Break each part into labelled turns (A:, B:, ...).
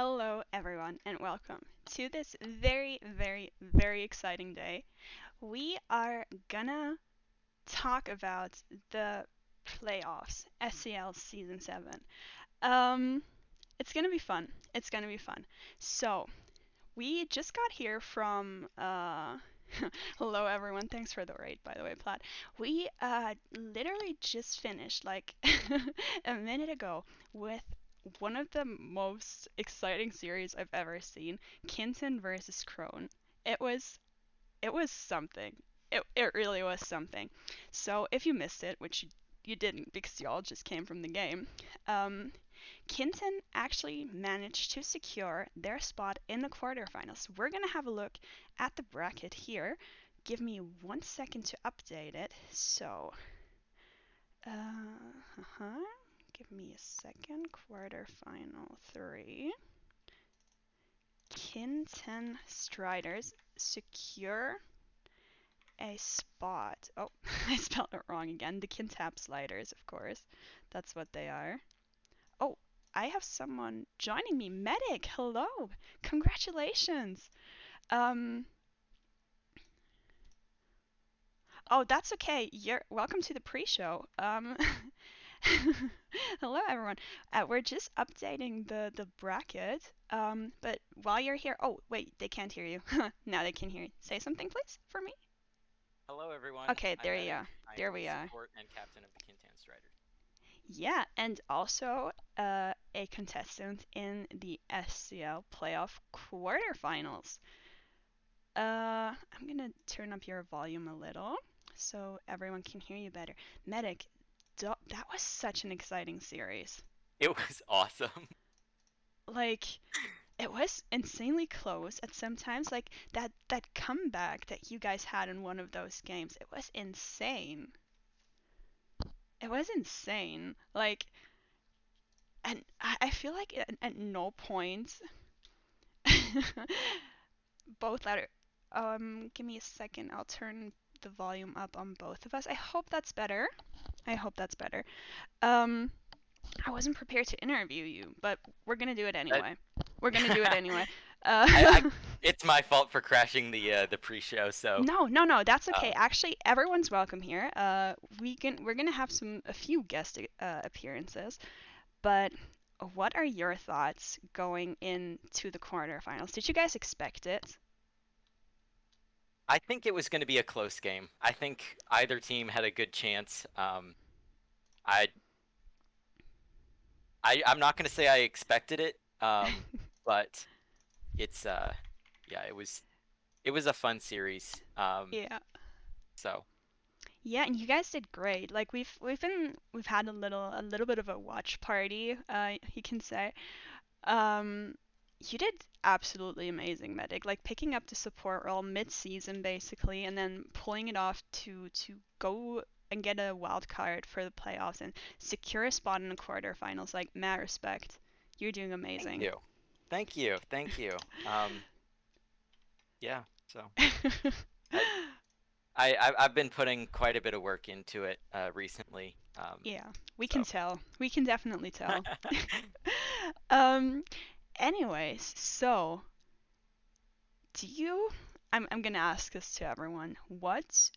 A: Hello, everyone, and welcome to this very, very, very exciting day. We are gonna talk about the playoffs, SCL Season 7. Um, it's gonna be fun. It's gonna be fun. So, we just got here from hello everyone, thanks for the raid by the way, Platt. We literally just finished like a minute ago with one of the most exciting series I've ever seen, Kinton versus Crone. It was it was something. It really was something. So if you missed it, which you didn't because y'all just came from the game, um, Kinton actually managed to secure their spot in the quarterfinals. We're gonna have a look at the bracket here. Give me 1 second to update it. So, give me a second. Quarterfinal 3. Kinton Striders secure a spot. Oh, I spelled it wrong again. The Kintap Sliders, of course. That's what they are. Oh, I have someone joining me. Medic, hello. Congratulations. Um, oh, that's okay. You're welcome to the pre-show. Hello everyone. We're just updating the bracket. But while you're here, oh wait, they can't hear you. Now they can hear you. Say something, please, for me.
B: Hello, everyone.
A: Okay,
B: I'm
A: there you
B: Medic.
A: are.
B: I am
A: There
B: the
A: we are.
B: support and captain of the Kintan Strider.
A: Yeah, and also a contestant in the SCL playoff quarterfinals. I'm gonna turn up your volume a little so everyone can hear you better. Medic, that was such an exciting series.
B: It was awesome.
A: Like, it was insanely close at some times. Like that comeback that you guys had in one of those games, it was insane. It was insane. Like, and I feel like at no point both are. Give me a second. I'll turn the volume up on both of us. I hope that's better. I hope that's better. Um, I wasn't prepared to interview you, but we're gonna do it
B: That,
A: anyway. We're gonna do it anyway.
B: I, it's my fault for crashing the pre-show. So,
A: No, no, no, that's okay.
B: um,
A: Actually, everyone's welcome here. We're gonna have a few guest appearances, but what are your thoughts going into the quarterfinals? Did you guys expect it?
B: I think it was going to be a close game. I think either team had a good chance. I, I'm not going to say I expected it. But it's yeah, it was a fun series.
A: Yeah.
B: So
A: Yeah, and you guys did great. Like we've had a little bit of a watch party, you can say. Um, you did absolutely amazing, Medic. Like picking up the support role mid-season basically, and then pulling it off to go and get a wild card for the playoffs and secure a spot in the quarterfinals. Like mad respect. You're doing
B: thank
A: amazing.
B: you, thank you, thank you. Yeah. So I, I've been putting quite a bit of work into it recently.
A: Yeah, we can
B: So
A: tell. We can definitely tell. um, anyways, so do you? I'm gonna ask this to everyone. What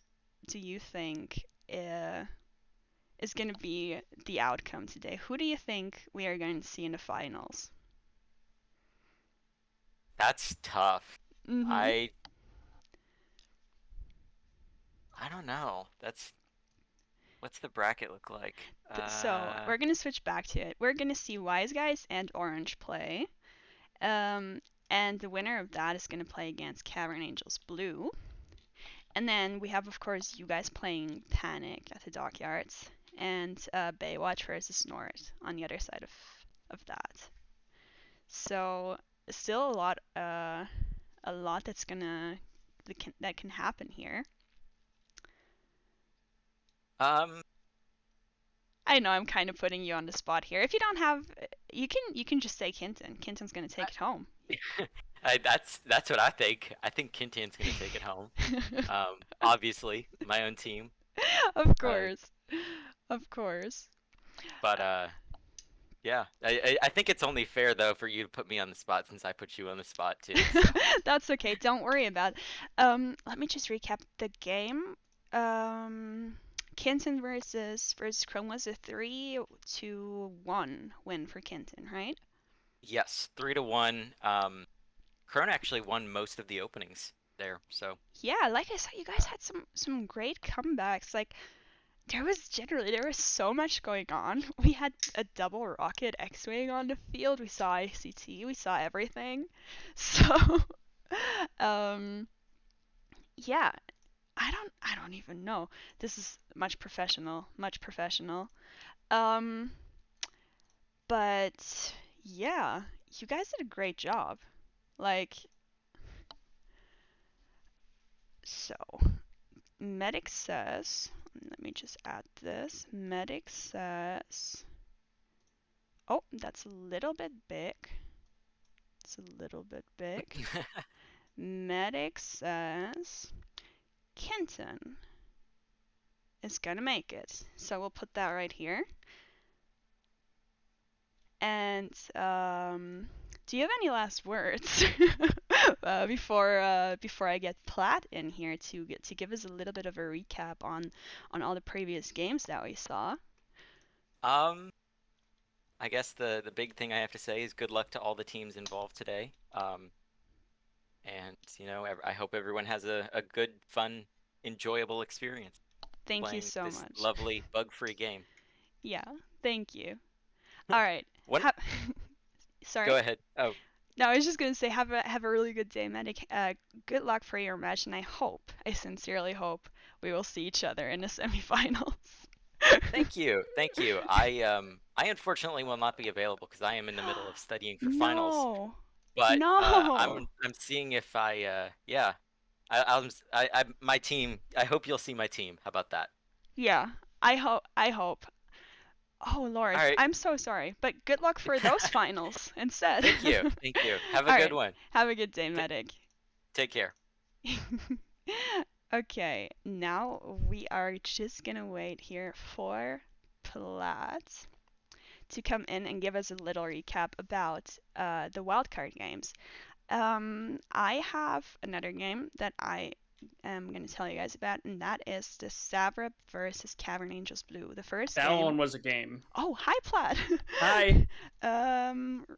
A: do you think is gonna be the outcome today? Who do you think we are going to see in the finals?
B: that's tough.
A: Mm-hmm.
B: I I don't know. That's what's the bracket look like?
A: So we're gonna switch back to it. We're gonna see Wise Guys and Orange play. Um, and the winner of that is gonna play against Cavern Angels Blue. And then we have, of course, you guys playing Panic at the Dockyards, and Baywatch versus North on the other side of that. So still a lot that can happen here.
B: um
A: I know I'm kind of putting you on the spot here. If you don't have, you can just say Kinton. Kinton's gonna take it home.
B: that's what I think. I think Kintan's gonna take it home. Obviously my own team.
A: Of
B: Uh,
A: course, of course.
B: but
A: Uh,
B: Yeah, I think it's only fair though for you to put me on the spot since I put you on the spot too. So
A: That's okay. Don't worry about it. Let me just recap the game. Um, Kenton versus Chrome was a 3-1 win for Kenton, right?
B: yes, 3-1. Krona actually won most of the openings there. So
A: Yeah, like I said, you guys had some great comebacks. Like there was so much going on. We had a double rocket X-wing on the field. We saw ICT. We saw everything. So, um, yeah, I don't even know. This is much professional, much professional. Um, but yeah, you guys did a great job. Like, so Medic says, let me just add this. Medic says, oh, that's a little bit big. It's a little bit big. Medic says Kenton is gonna make it. So we'll put that right here. And do you have any last words before I get Platt in here to give us a little bit of a recap on all the previous games that we saw?
B: um, I guess the big thing I have to say is good luck to all the teams involved today. And I hope everyone has a good, fun, enjoyable experience
A: Thank you
B: playing
A: so
B: this
A: much.
B: lovely bug-free game.
A: Yeah, thank you. All right.
B: One, go
A: Sorry.
B: ahead. Oh,
A: No, I was just gonna say have a really good day, Medic. Good luck for your match, and I sincerely hope we will see each other in the semifinals.
B: thank you, thank you. I unfortunately will not be available because I am in the middle of studying for finals.
A: No,
B: But
A: no.
B: I'm seeing if yeah, my team. I hope you'll see my team. How about that?
A: Yeah, I hope. Oh
B: All
A: Lord,
B: right.
A: I'm so sorry, but good luck for those finals instead.
B: Thank you, thank you. Have a
A: All
B: good
A: right,
B: one.
A: have a good day,
B: T
A: Medic.
B: Take care.
A: Okay, now we are just gonna wait here for Platt to come in and give us a little recap about the wildcard games. I have another game that I am going to tell you guys about, and that is the Savrip versus Cavern Angels Blue. The first
C: That
A: game.
C: one was a game.
A: Oh, hi, Platt.
C: Hi.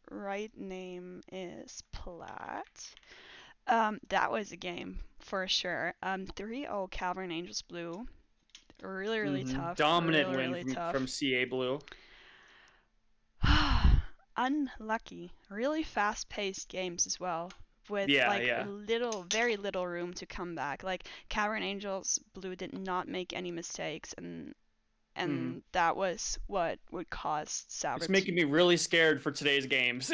A: Right name is Platt. That was a game for sure. 3-0 Cavern Angels Blue. Really, really tough.
C: Dominant
A: Really,
C: win
A: really
C: from
A: tough.
C: CA Blue.
A: Unlucky. Really fast-paced games as well, with
C: Yeah,
A: like
C: yeah.
A: very little room to come back. Like Cavern Angels Blue did not make any mistakes,
C: hmm
A: and that was what would cause
C: It's
A: Savrip
C: making
A: to.
C: me really scared for today's games.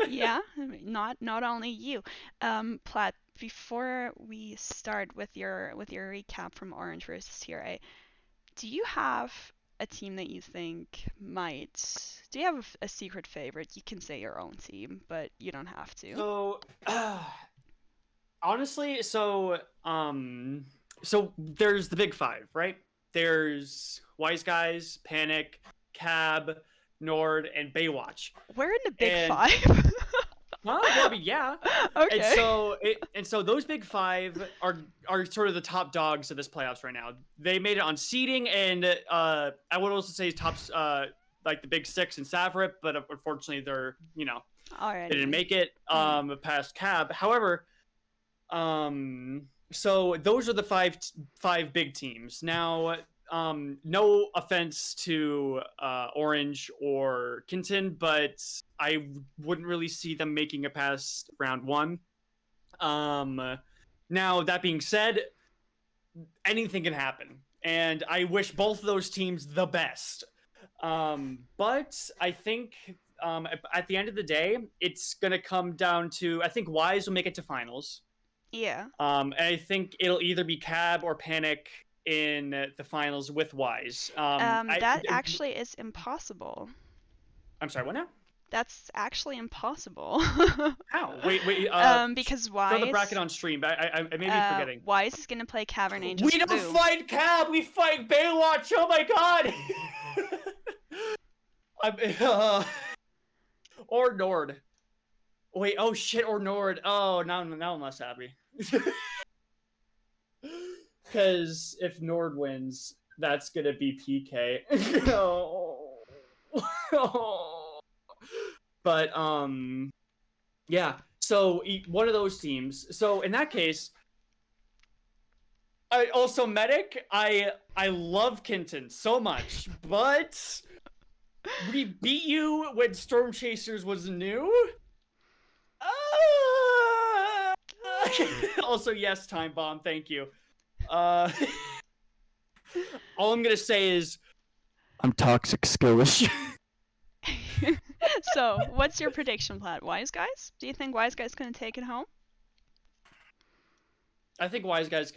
A: Yeah, I mean, not only you. Platt, before we start with your recap from Orange versus TRA, do you have a team that you think might? Do you have a secret favorite? You can say your own team, but you don't have to.
C: So, honestly, so there's the big five, right? There's Wise Guys, Panic, Cab, Nord, and Baywatch.
A: We're in the big
C: And
A: five.
C: well, I mean, yeah. And
A: Okay.
C: so those big five are sort of the top dogs of this playoffs right now. They made it on seeding, and I would also say tops like the big six and Savrip, but unfortunately they didn't
A: Alrighty.
C: make it
A: Hmm.
C: past Cab. However, so those are the five big teams. Now, no offense to Orange or Kinton, but I wouldn't really see them making it past round one. Now that being said, anything can happen, and I wish both of those teams the best. But I think at the end of the day, it's gonna come down to I think Wise will make it to finals.
A: Yeah.
C: And I think it'll either be Cab or Panic in the finals with Wise.
A: That actually is impossible.
C: I'm sorry, what now?
A: That's actually impossible.
C: How? Wait.
A: Because
C: Show the bracket
A: Wise,
C: on stream. I may be forgetting.
A: Wise is gonna play Cavern
C: We
A: Angels
C: don't
A: Blue.
C: fight Cab. We fight Baywatch. Oh my god. Or Nord. Wait, oh shit, or Nord. Oh, now I'm less happy. Because if Nord wins, that's gonna be PK. But yeah. So one of those teams. So in that case, I also Medic. I love Kinton so much, but we beat you when Storm Chasers was new. Also, yes, Time Bomb. Thank you. All I'm gonna say is I'm toxic skillish.
A: So, what's your prediction, Plaid? Wise Guys? Do you think Wise Guys gonna take it home?
C: I think Wise Guys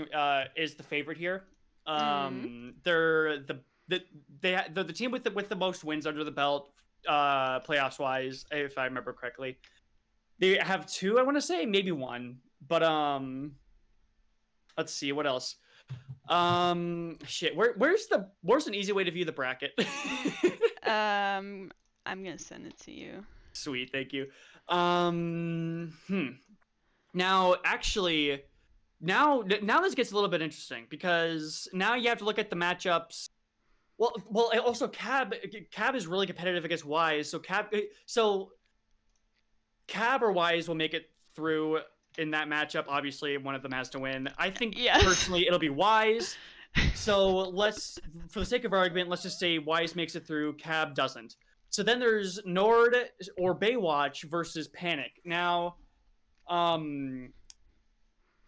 C: is the favorite here.
A: Mm.
C: They're they're the team with the most wins under the belt, playoffs wise, if I remember correctly. They have two, I want to say, maybe one, but let's see what else. Shit, where's an easy way to view the bracket?
A: I'm gonna send it to you.
C: Sweet, thank you. Now, actually, now this gets a little bit interesting because now you have to look at the matchups. Well, also Cab is really competitive against Wise, so Cab or Wise will make it through in that matchup. Obviously, one of them has to win. I think
A: Yes.
C: personally it'll be Wise. So let's, for the sake of argument, let's just say Wise makes it through, Cab doesn't. So then there's Nord or Baywatch versus Panic. Now,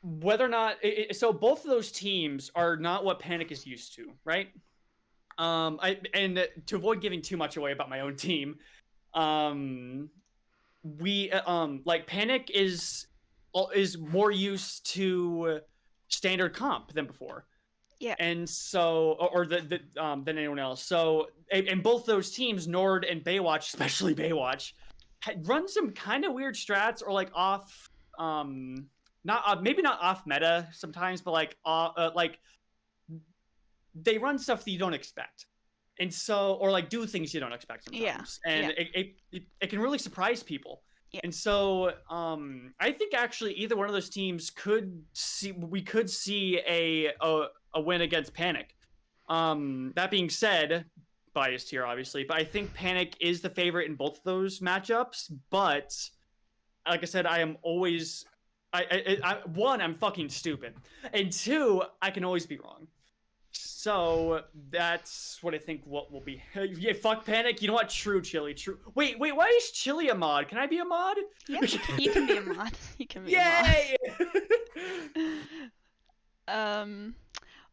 C: whether or not so both of those teams are not what Panic is used to, right? And to avoid giving too much away about my own team, we like Panic is more used to standard comp than before.
A: Yeah.
C: And so, or than anyone else. So, and both those teams, Nord and Baywatch, especially Baywatch, run some kind of weird strats or like off, not maybe not off meta sometimes, but like they run stuff that you don't expect, and so or like do things you don't expect sometimes, and it can really surprise people. Yeah. And so I think actually either one of those teams could see a win against Panic. That being said, biased here obviously, but I think Panic is the favorite in both of those matchups. But like I said, I am always one, I'm fucking stupid, and two, I can always be wrong. So that's what I think what will be. Yeah, fuck Panic. You know what? True Chili. True. Wait. Why is Chili a mod? Can I be a mod?
A: Yeah, you can be a mod. You can be
C: Yay!
A: a mod.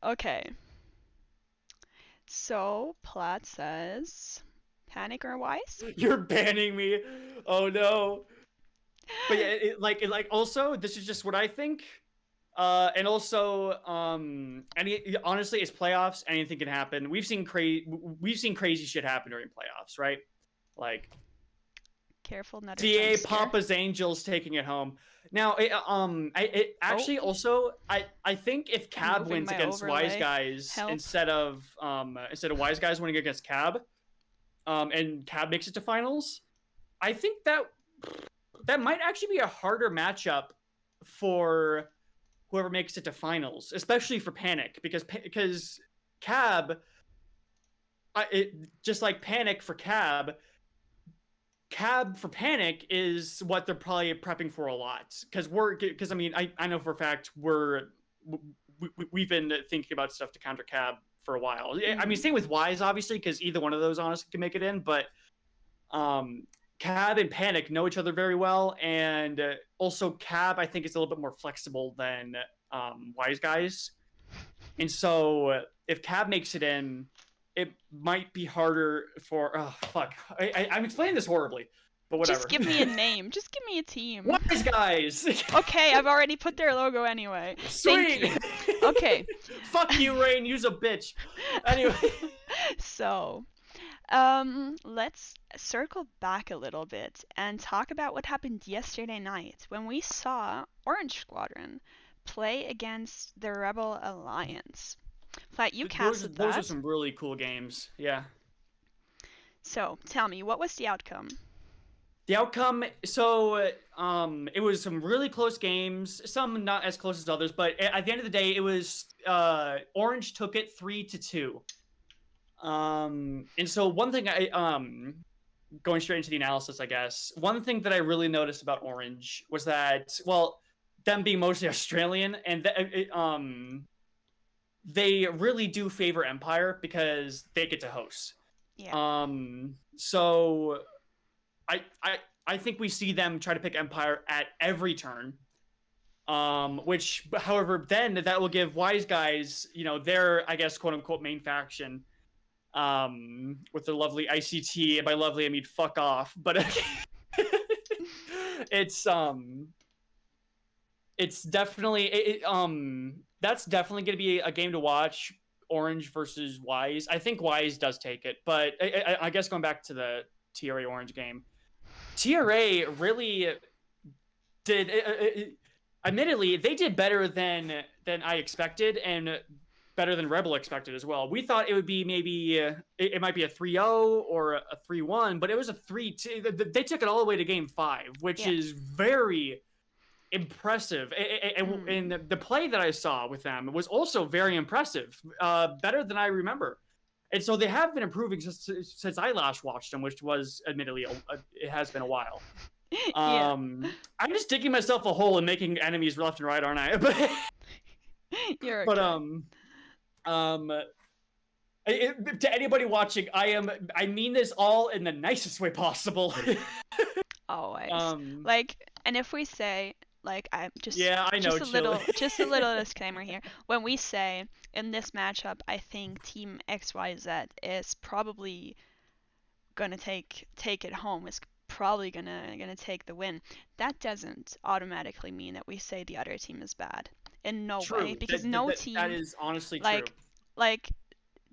A: Okay. So Platt says, Panic or Wise?
C: You're banning me. Oh no. But yeah, also, this is just what I think. And also, honestly, it's playoffs. Anything can happen. We've seen crazy shit happen during playoffs, right? Like,
A: careful, not
C: DA Papa's Angels taking it home. Now, also, I think if Cab wins against Wise Guys instead of Wise Guys winning against Cab, and Cab makes it to finals, I think that might actually be a harder matchup for whoever makes it to finals, especially for Panic, because Cab, just like Panic for Cab for Panic is what they're probably prepping for a lot. Because I mean, I know for a fact we've been thinking about stuff to counter Cab for a while. Mm-hmm. I mean, same with Wise, obviously, because either one of those honestly can make it in, but Cab and Panic know each other very well, and also Cab I think is a little bit more flexible than Wise Guys, and so if Cab makes it in, it might be harder for. Oh fuck! I'm explaining this horribly, but whatever.
A: Just give me a name. Just give me a team.
C: Wise Guys.
A: Okay, I've already put their logo anyway.
C: Sweet.
A: Thank you. Okay.
C: Fuck you, Rain. Use a bitch. Anyway.
A: So. Let's circle back a little bit and talk about what happened yesterday night when we saw Orange Squadron play against the Rebel Alliance. But you casted that.
C: Those are some really cool games, yeah.
A: So tell me, what was the outcome?
C: The outcome, so it was some really close games, some not as close as others, but at the end of the day, it was Orange took it 3-2. And so one thing going straight into the analysis, I guess, one thing that I really noticed about Orange was that, well, them being mostly Australian, and they really do favor Empire because they get to host.
A: Yeah.
C: So I think we see them try to pick Empire at every turn. Which, however, then that will give Wise Guys, their, I guess, quote unquote main faction, with their lovely ICT. And by lovely, I mean fuck off. But it's definitely that's definitely going to be a game to watch. Orange versus Wise. I think Wise does take it, but I guess going back to the TRA Orange game, TRA really did. Admittedly, they did better than I expected, and better than Rebel expected as well. We thought it would be maybe it might be a 3-0 or a 3-1, but it was a 3-2. They took it all the way to game 5, which is very impressive. And the play that I saw with them was also very impressive, better than I remember. And so they have been improving since I last watched them, which was admittedly it has been a while.
A: Yeah.
C: I'm just digging myself a hole and making enemies left and right, aren't I?
A: You're okay.
C: But to anybody watching, I mean this all in the nicest way possible.
A: Always. And if we say, I'm just
C: I know,
A: just a little disclaimer here. When we say in this matchup, I think Team XYZ is probably gonna take it home. Is probably gonna take the win. That doesn't automatically mean that we say the other team is bad. In no way, because no team.
C: That is honestly true.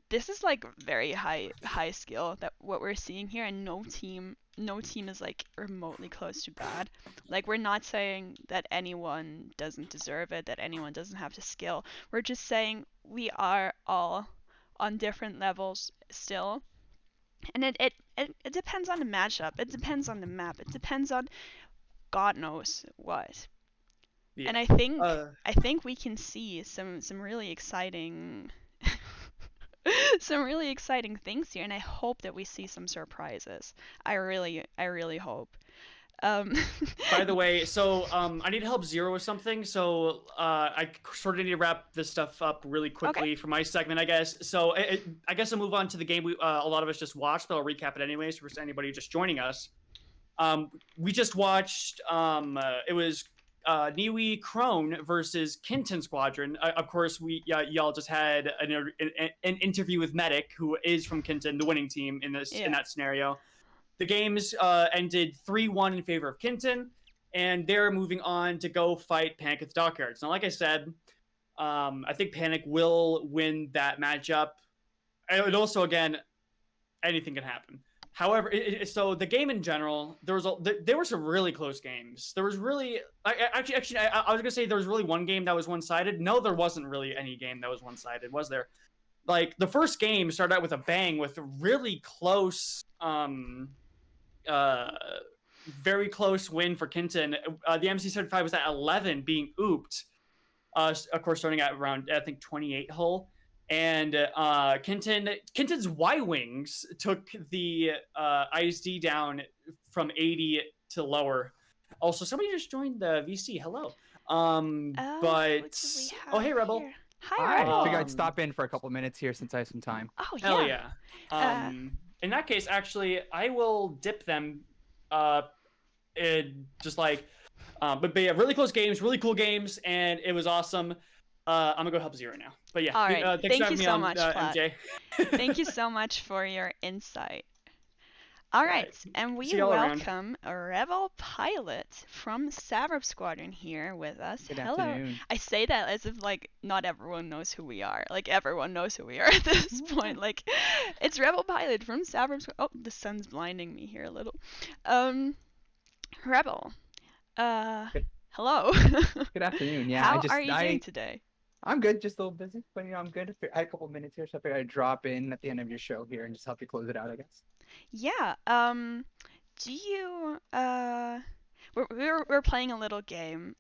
A: This is very high skill that what we're seeing here, and no team is remotely close to bad. We're not saying that anyone doesn't deserve it, that anyone doesn't have the skill. We're just saying we are all on different levels still. And it depends on the matchup. It depends on the map. It depends on God knows what. Yeah. And I think we can see some really exciting some really exciting things here, and I hope that we see some surprises. I really hope.
C: By the way, so I need to help Zero with something, so I sort of need to wrap this stuff up really quickly for my segment, I guess. So I guess I'll move on to the game a lot of us just watched, but I'll recap it anyways for anybody just joining us. We just watched, it was Niwi Crone versus Kinton Squadron. Of course, y'all just had an interview with Medic, who is from Kinton, the winning team in that scenario. The games ended 3-1 in favor of Kinton, and they're moving on to go fight Panic at the Dockyards. Now, like I said, I think Panic will win that matchup. And also, again, anything can happen. However, so the game in general, there were some really close games. There was really, actually, I was gonna say there was really one game that was one-sided. No, there wasn't really any game that was one-sided, was there? The first game started out with a bang, with a really close, very close win for Kinton. The MC75 was at 11, being ooped. Of course, starting at around, I think, 28 hull. And Kinton's Y-Wings took the ISD down from 80 to lower. Also, somebody just joined the VC. Hello. Hey, Rebel.
A: Here? Hi, Rebel.
D: I figured I'd stop in for a couple minutes here since I have some time.
A: Oh, yeah.
C: Hell yeah. In that case, actually, I will dip them. But yeah, really close games, really cool games, and it was awesome. I'm gonna go help Zero now. But yeah,
A: all right.
C: Thanks
A: Thank you so much,
C: MJ.
A: Thank you so much for your insight. All right, and we welcome a Rebel pilot from Savrop Squadron here with us.
D: Good
A: Hello.
D: afternoon.
A: I say that as if not everyone knows who we are. Everyone knows who we are at this point. It's Rebel pilot from Savrop Squadron. Oh, the sun's blinding me here a little. Rebel. Hello.
D: Good afternoon. Yeah.
A: How are you doing today?
D: I'm good, just a little busy, but I'm good. I had a couple minutes here, so I figured I'd drop in at the end of your show here and just help you close it out, I guess.
A: Yeah. Do you we're playing a little game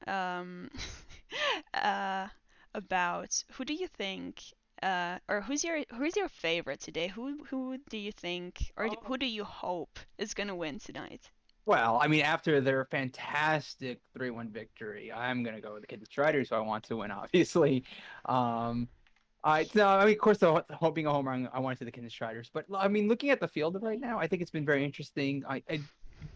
A: uh about who do you think or who's your favorite today? Who do you think or who
D: Um,
A: do you hope is gonna win tonight?
D: well, I mean, after their fantastic 3-1 victory, I'm gonna go with the Kid Striders, who I want to win, obviously. Um, I no, I mean, of course, being a home run, I want to see the Kid Striders. But I mean, looking at the field right now, I think it's been very interesting.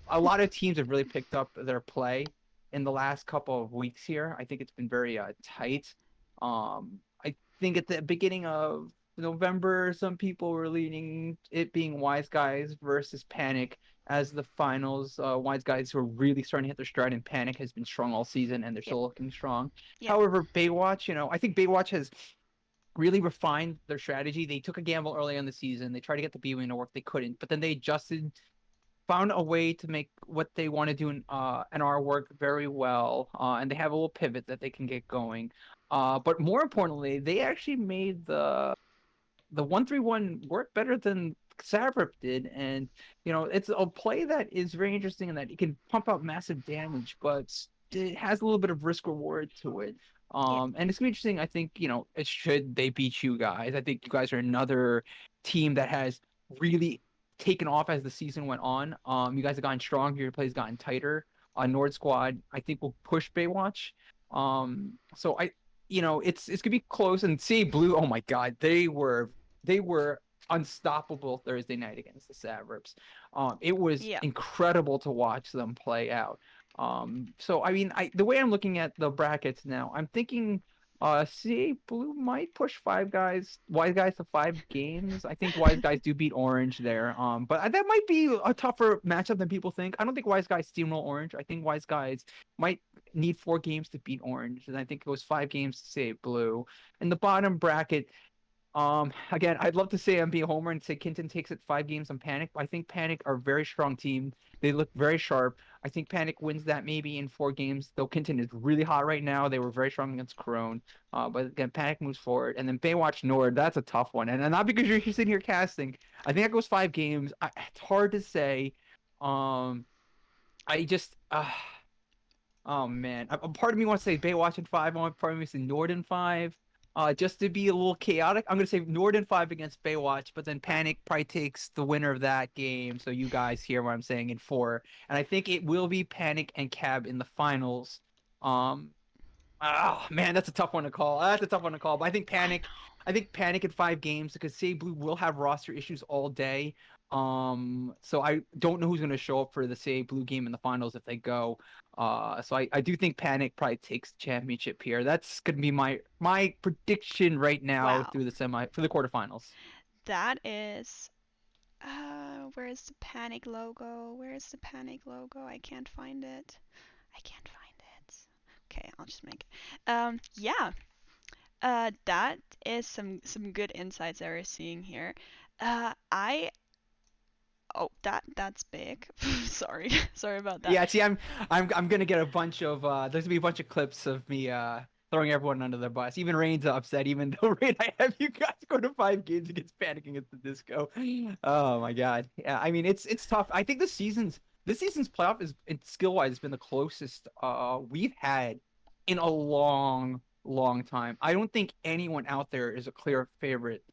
D: A lot of teams have really picked up their play in the last couple of weeks here. I think it's been very tight. I think at the beginning of November, some people were leaning it being Wise Guys versus Panic as the finals. Wise Guys who are really starting to hit their stride, and Panic has been strong all season, and they're
A: Yep.
D: still looking strong.
A: Yep.
D: However, Baywatch, I think Baywatch has really refined their strategy. They took a gamble early in the season. They tried to get the B wing to work. They couldn't, but then they adjusted, found a way to make what they want to do in NR work very well, and they have a little pivot that they can get going. But more importantly, they actually made the 131 work better than Savrip did, and it's a play that is very interesting in that it can pump out massive damage, but it has a little bit of risk reward to it.
A: Yep.
D: And it's gonna be interesting. I think it should they beat you guys. I think you guys are another team that has really taken off as the season went on. You guys have gotten stronger. Your play's gotten tighter. Nord Squad, I think, will push Baywatch. So it's gonna be close. And see Blue, oh my God, they were unstoppable Thursday night against the Savrips. It was
A: Yeah.
D: incredible to watch them play out. So I mean, the way I'm looking at the brackets now, I'm thinking, CA Blue might push Wise Guys to 5 games. I think Wise Guys do beat Orange there. But that might be a tougher matchup than people think. I don't think Wise Guys steamroll Orange. I think Wise Guys might need 4 games to beat Orange, and I think it was 5 games to save Blue. In the bottom bracket, again, I'd love to say I'm being a homer and say Kinton takes it 5 games on Panic, but I think Panic are a very strong team. They look very sharp. I think Panic wins that maybe in 4 games, though Kinton is really hot right now. They were very strong against Corone. But again, Panic moves forward. And then Baywatch Nord, that's a tough one. And not because you're sitting here casting. I think that goes 5 games. It's hard to say. Um, I just, oh man, a part of me wants to say Baywatch in 5. One part of me wants to say Nord in 5. Just to be a little chaotic, I'm gonna say Nord in 5 against Baywatch, but then Panic probably takes the winner of that game. So you guys hear what I'm saying in 4, and I think it will be Panic and Cab in the finals. Um, Oh man, that's a tough one to call. That's a tough one to call. But I think
A: I
D: Panic,
A: know.
D: I think Panic in 5 games because Say Blue will have roster issues all day. So I don't know who's gonna show up for the Say Blue game in the finals if they go. So I do think Panic probably takes the championship here. That's gonna be my prediction right now
A: Wow.
D: through the quarterfinals.
A: That is where's the panic logo? Where's the panic logo? I can't find it. I can't find it. Okay, I'll just make it. Yeah. That is some good insights that we're seeing here. I that's big. Sorry. Sorry about that.
D: Yeah, see, I'm gonna get a bunch of there's gonna be a bunch of clips of me throwing everyone under the bus. Even Rain's upset, even though Rain, I have you guys go to 5 games against panicking at the disco. Oh my God. Yeah, I mean it's tough. I think this season's playoff is skill wise has been the closest we've had in a long, long time. I don't think anyone out there is a clear favorite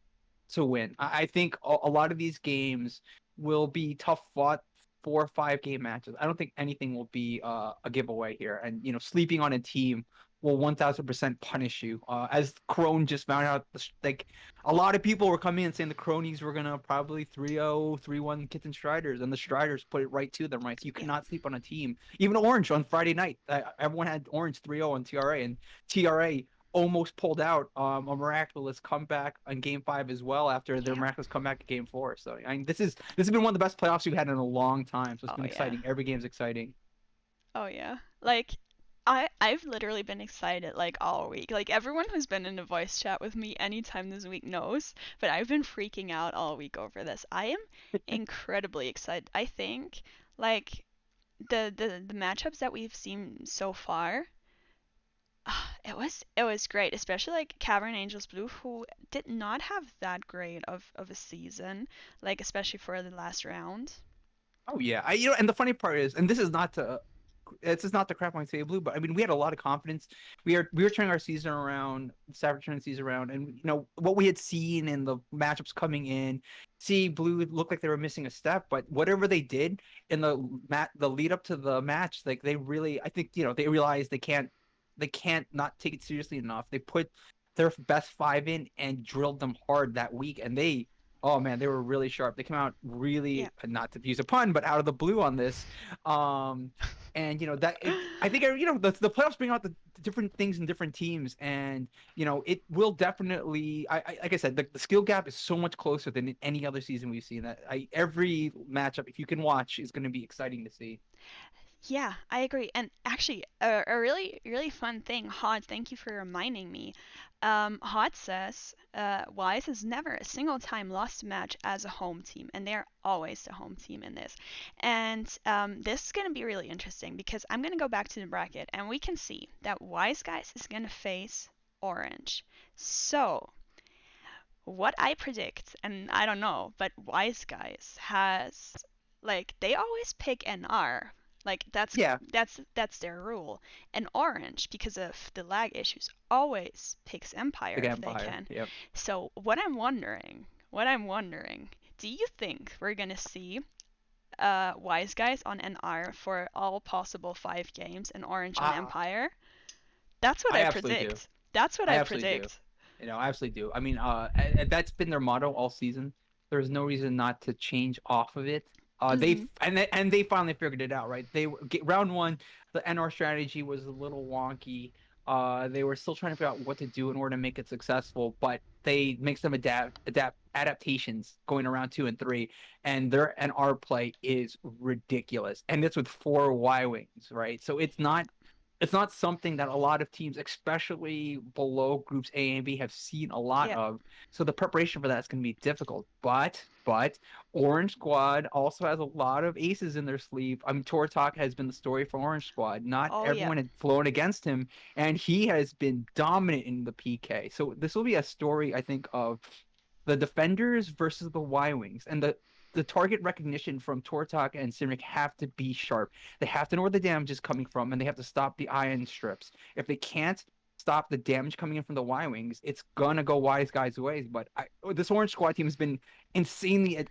D: to win. I think a lot of these games will be tough fought 4 or 5 game matches. I don't think anything will be a giveaway here. And sleeping on a team will 1000% punish you. As Crone just found out, like a lot of people were coming and saying the Cronies were gonna probably 3-0, 3-1 Kitten Striders, and the Striders put it right to them. Right, so you
A: Yeah.
D: cannot sleep on a team. Even Orange on Friday night, everyone had Orange 3-0 on TRA, and TRA almost pulled out a miraculous comeback in Game 5 as well after their
A: Yeah.
D: miraculous comeback in Game 4. So I mean, this has been one of the best playoffs we've had in a long time. So it's
A: Oh
D: been
A: yeah.
D: exciting. Every game's exciting.
A: Oh yeah. Like I've literally been excited like all week. Like everyone who's been in a voice chat with me anytime this week knows, but I've been freaking out all week over this. I am incredibly excited. I think like the matchups that we've seen so far, It was great, especially like Cavern Angels Blue, who did not have that great of a season, like especially for the last round.
D: Oh yeah, and the funny part is, and this is not the crap on Say Blue, but I mean, we had a lot of confidence. We were turning our season around, Stafford turning the season around, and what we had seen in the matchups coming in, see Blue looked like they were missing a step, but whatever they did in the lead up to the match, like they really, I think they realized they can't not take it seriously enough. They put their best five in and drilled them hard that week, and oh man, they were really sharp. They came out
A: Yeah.
D: really, not to use a pun, but out of the blue on this. Um, and I think the playoffs bring out the different things in different teams, and it will definitely. Like I said, the skill gap is so much closer than any other season we've seen. Every matchup, if you can watch, is going to be exciting to see.
A: Yeah, I agree. And actually, a really, really fun thing, Hot, thank you for reminding me. Hot says Wise has never a single time lost a match as a home team, and they're always the home team in this. And this is going to be really interesting because I'm going to go back to the bracket, and we can see that Wise Guys is going to face Orange. So, what I predict, and I don't know, but Wise Guys has like they always pick NR. Like
D: Yeah,
A: that's their rule. And Orange, because of the lag issues, always picks Empire
D: big
A: if they
D: Empire.
A: can.
D: Yep.
A: So what I'm wondering, do you think we're gonna see Wise Guys on NR for all possible 5 games and Orange on
D: Ah,
A: Empire? That's what
D: I
A: I
D: absolutely do.
A: predict. That's what
D: I
A: I
D: absolutely do.
A: predict.
D: I absolutely do. I mean, that's been their motto all season. There's no reason not to change off of it.
A: Mhm.
D: They finally figured it out, right? Round one, the NR strategy was a little wonky. They were still trying to figure out what to do in order to make it successful, but they make some adaptations going around 2 and 3, and their NR play is ridiculous, and it's with 4 Y wings, right? So it's not something that a lot of teams, especially below groups A and B, have seen a lot
A: Yeah.
D: of. So the preparation for that is going to be difficult. But Orange Squad also has a lot of aces in their sleeve. I mean, Tortok has been the story for Orange Squad. Not
A: Oh yeah.
D: everyone had flown against him, and he has been dominant in the PK. So this will be a story, I think, of the defenders versus the Y wings, and the target recognition from Tortok and Simic have to be sharp. They have to know where the damage is coming from, and they have to stop the ion strips. If they can't stop the damage coming in from the Y wings, it's gonna go Wise Guys' ways. But this Orange Squad team has been insanely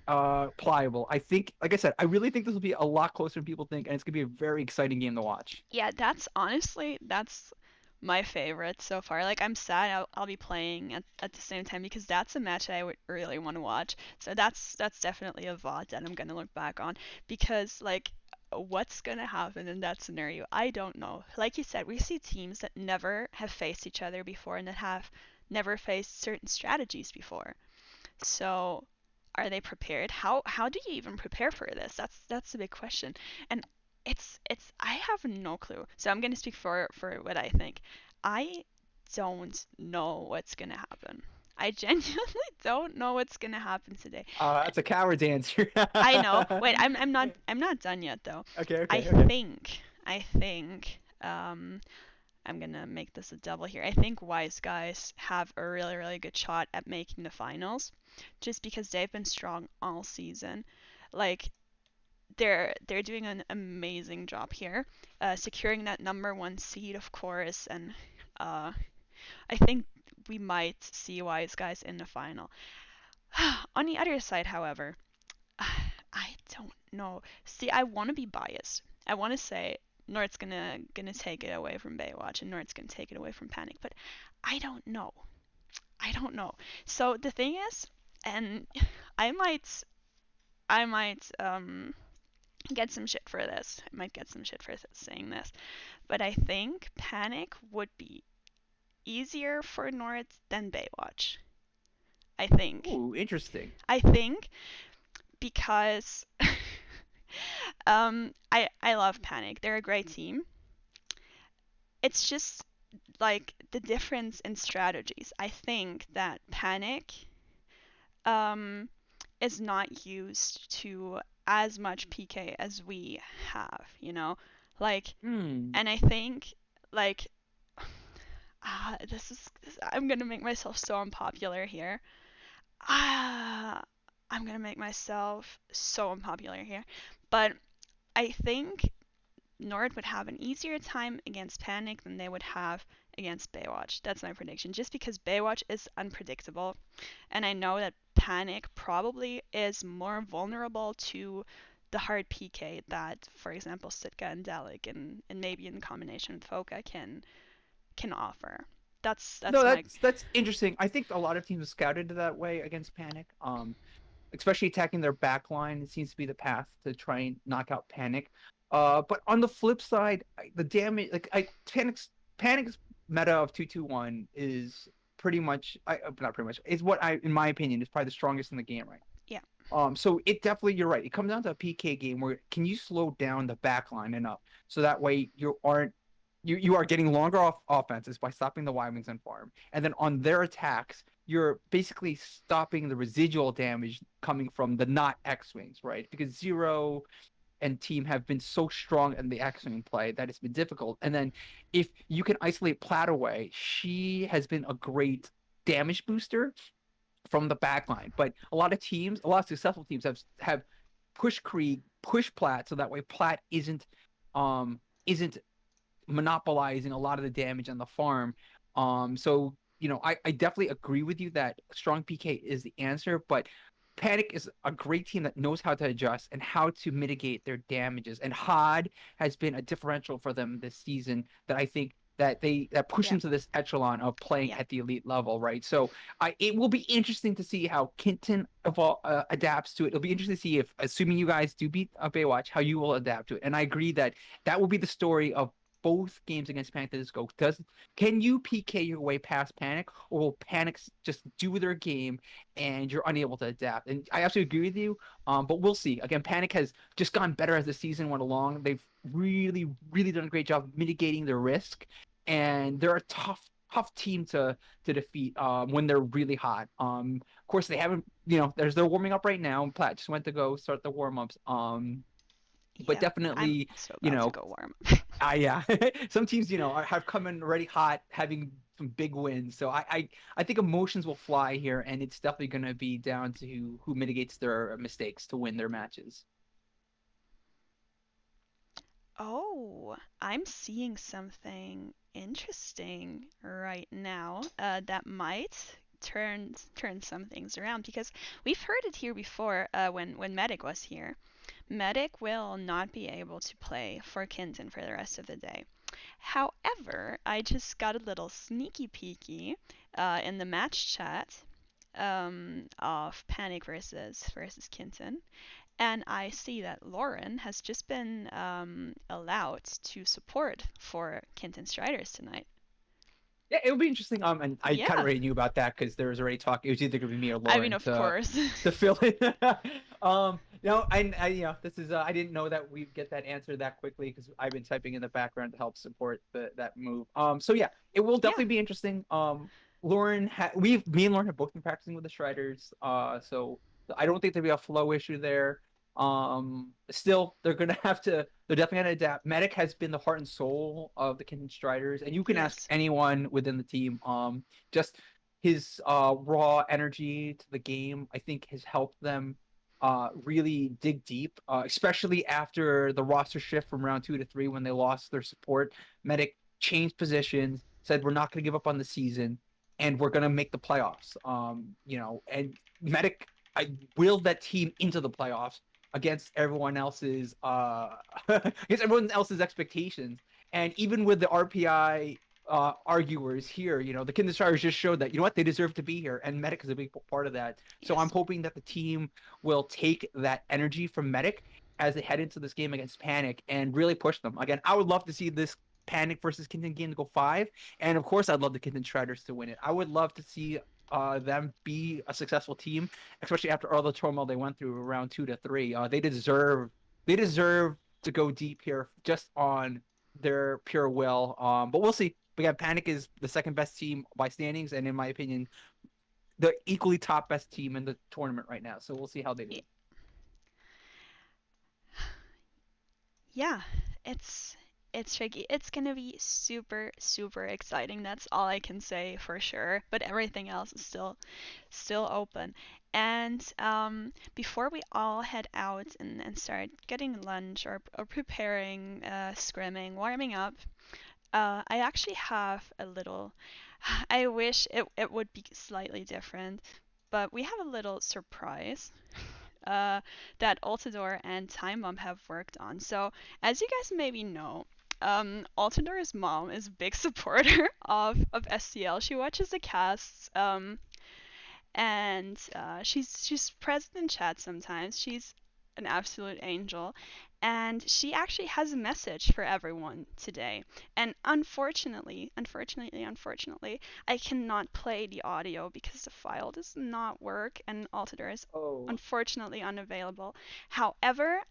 D: pliable. I think, like I said, I really think this will be a lot closer than people think, and it's gonna be a very exciting game to watch.
A: Yeah, that's honestly that's my favorite so far. Like I'm sad I'll be playing at the same time because that's a match I would really want to watch. So that's definitely a VOD that I'm gonna look back on because like what's gonna happen in that scenario? I don't know. Like you said, we see teams that never have faced each other before and that have never faced certain strategies before. So are they prepared? How do you even prepare for this? That's the big question. And it's I have no clue. So I'm gonna speak for what I think. I don't know what's gonna happen. I genuinely don't know what's gonna happen today.
D: That's a coward's answer.
A: I know. Wait, I'm not done yet though.
D: Okay,
A: I
D: okay, okay.
A: think I'm gonna make this a double here. I think Wise Guys have a really, really good shot at making the finals, just because they've been strong all season. Like they're doing an amazing job here, securing that number one seed, of course, and uh, I think we might see Wise Guys in the final. On the other side, however, I don't know. See, I want to be biased. I want to say North's gonna take it away from Baywatch and North's gonna take it away from Panic, but I don't know. I don't know. So the thing is, and I might get some shit for this. I might get some shit for saying this, but I think Panic would be easier for North than Baywatch. I think.
D: Ooh, interesting.
A: I think because I love Panic. They're a great team. It's just like the difference in strategies. I think that Panic um is not used to as much PK as we have, you know? Like
D: Hmm.
A: and I think like I'm gonna make myself so unpopular here. Ah, I'm gonna make myself so unpopular here. But I think Nord would have an easier time against Panic than they would have against Baywatch. That's my prediction. Just because Baywatch is unpredictable, and I know that Panic probably is more vulnerable to the hard PK that, for example, Sitka and Dalek and maybe in combination with Foka can offer.
D: No,
A: That's my
D: that's interesting. I think a lot of teams have scouted it that way against Panic. Especially attacking their back line. It seems to be the path to try and knock out Panic. But on the flip side, the damage, Panic's meta of 2-2-1 is pretty much, not pretty much, is what in my opinion, is probably the strongest in the game right
A: yeah
D: now. So it definitely, you're right. It comes down to a PK game where can you slow down the back line enough so that way you are getting longer offenses by stopping the Y-wings and farm, and then on their attacks, you're basically stopping the residual damage coming from the not X-wings, right? Because Zero and team have been so strong in the X-wing play that it's been difficult. And then if you can isolate Platt away, she has been a great damage booster from the back line. But a lot of teams, a lot of successful teams have pushed Krieg, pushed Platt, so that way Platt isn't monopolizing a lot of the damage on the farm. So I definitely agree with you that strong PK is the answer, but Panic is a great team that knows how to adjust and how to mitigate their damages. And Hod has been a differential for them this season that I think that push
A: yeah
D: them to this echelon of playing
A: yeah
D: at the elite level, right? So it will be interesting to see how Kinton adapts to it. It'll be interesting to see if, assuming you guys do beat Baywatch, how you will adapt to it. And I agree that will be the story of both games against Panic that go. Can you PK your way past Panic, or will Panic just do their game and you're unable to adapt? And I absolutely agree with you. But we'll see. Again, Panic has just gotten better as the season went along. They've really, really done a great job mitigating their risk, and they're a tough team to defeat when they're really hot. Of course, they haven't. They're warming up right now. Platt just went to go start the warm ups. But
A: yeah. I'm
D: definitely,
A: also
D: you
A: about to
D: know,
A: go warm.
D: yeah. Some teams, have come in already hot, having some big wins. So I think emotions will fly here, and it's definitely going to be down to who mitigates their mistakes to win their matches.
A: Oh, I'm seeing something interesting right now that might turn some things around because we've heard it here before when Medic was here. Medic will not be able to play for Kinton for the rest of the day. However, I just got a little sneaky peeky in the match chat of Panic versus Kinton, and I see that Lauren has just been allowed to support for Kinton Striders tonight.
D: Yeah, it'll be interesting. And I kind of
A: Yeah,
D: already knew about that because there was already talk. It was either going to be me or
A: I mean,
D: Lauren
A: of
D: to
A: course.
D: fill in. This is I didn't know that we'd get that answer that quickly because I've been typing in the background to help support that move. So yeah, it will
A: Yeah,
D: definitely be interesting. Lauren, me and Lauren have both been practicing with the Striders. So I don't think there'll be a flow issue there. Still, they're definitely gonna adapt. Medic has been the heart and soul of the Kinton Striders, and you can ask
A: yes,
D: anyone within the team. Just his raw energy to the game, I think, has helped them really dig deep, especially after the roster shift from round 2 to 3 when they lost their support. Medic changed positions, said we're not going to give up on the season, and we're going to make the playoffs. And Medic, I willed that team into the playoffs against everyone else's expectations. And even with the RPI arguers here, the Kindred Stars just showed that they deserve to be here, and Medic is a big part of that. So I'm
A: yes,
D: hoping that the team will take that energy from Medic as they head into this game against Panic and really push them. Again, I would love to see this Panic versus Kindred game to go 5, and of course, I'd love the Kindred Striders to win it. I would love to see them be a successful team, especially after all the turmoil they went through around 2 to 3. They deserve to go deep here just on their pure will. But we'll see. But yeah, Panic is the second best team by standings, and in my opinion, the equally top best team in the tournament right now. So we'll see how they do.
A: yeah. It's It's tricky. It's gonna be super, super exciting. That's all I can say for sure. But everything else is still open. And before we all head out and start getting lunch or preparing, scrimming, warming up, I actually have a little. I wish it would be slightly different, but we have a little surprise that Altador and Time Bomb have worked on. So, as you guys maybe know, Altador's mom is a big supporter of SCL. She watches the casts, and she's present in chat sometimes. She's an absolute angel, and she actually has a message for everyone today. And unfortunately, I cannot play the audio because the file does not work, and Altador is
D: Oh.
A: unfortunately unavailable. However,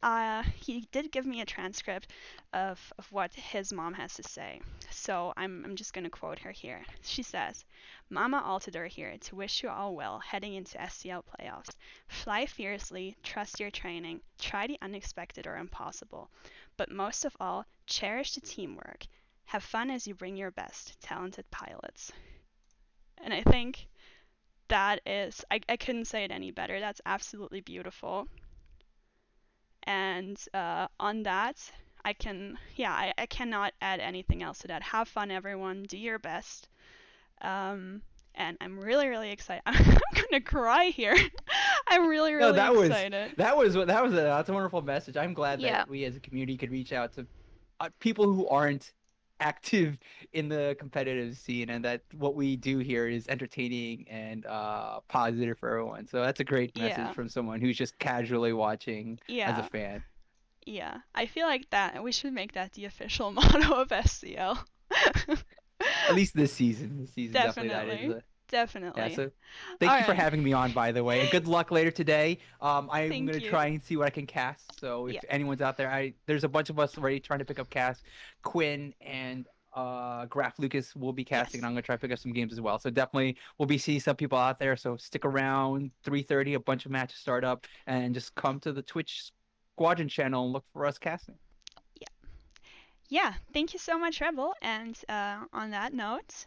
A: he did give me a transcript of what his mom has to say. So I'm just gonna quote her here. She says, Mama Altador here to wish you all well heading into SCL playoffs. Fly fiercely, trust your training, try the unexpected or impossible. But most of all, cherish the teamwork. Have fun as you bring your best, talented pilots. And I think that is, I couldn't say it any better. That's absolutely beautiful. And on that, I cannot add anything else to that. Have fun, everyone. Do your best. And I'm really, really excited. I'm gonna cry here. I'm really,
D: No,
A: really excited.
D: that's a wonderful message. I'm glad
A: Yeah.
D: that we as a community could reach out to people who aren't active in the competitive scene, and that what we do here is entertaining and positive for everyone. So that's a great message
A: Yeah.
D: from someone who's just casually watching as a
A: Yeah.
D: fan.
A: Yeah. I feel like that we should make that the official motto of SCL.
D: At least this season. This season definitely that is.
A: Definitely.
D: Yeah,
A: Definitely.
D: so
A: All
D: thank you for
A: right.
D: having me on, by the way, and good luck later today. I'm
A: Thank
D: gonna
A: you.
D: try and see what I can cast. So if
A: Yeah.
D: anyone's out there, there's a bunch of us already trying to pick up casts. Quinn and Graf Lucas will be casting,
A: Yes.
D: and I'm gonna try to pick up some games as well. So definitely we'll be seeing some people out there. So stick around. 3:30, a bunch of matches start up, and just come to the Twitch Squadron channel and look for us casting.
A: Yeah. Yeah. Thank you so much, Rebel. And on that note,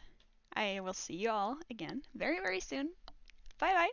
A: I will see you all again very, very soon. Bye bye.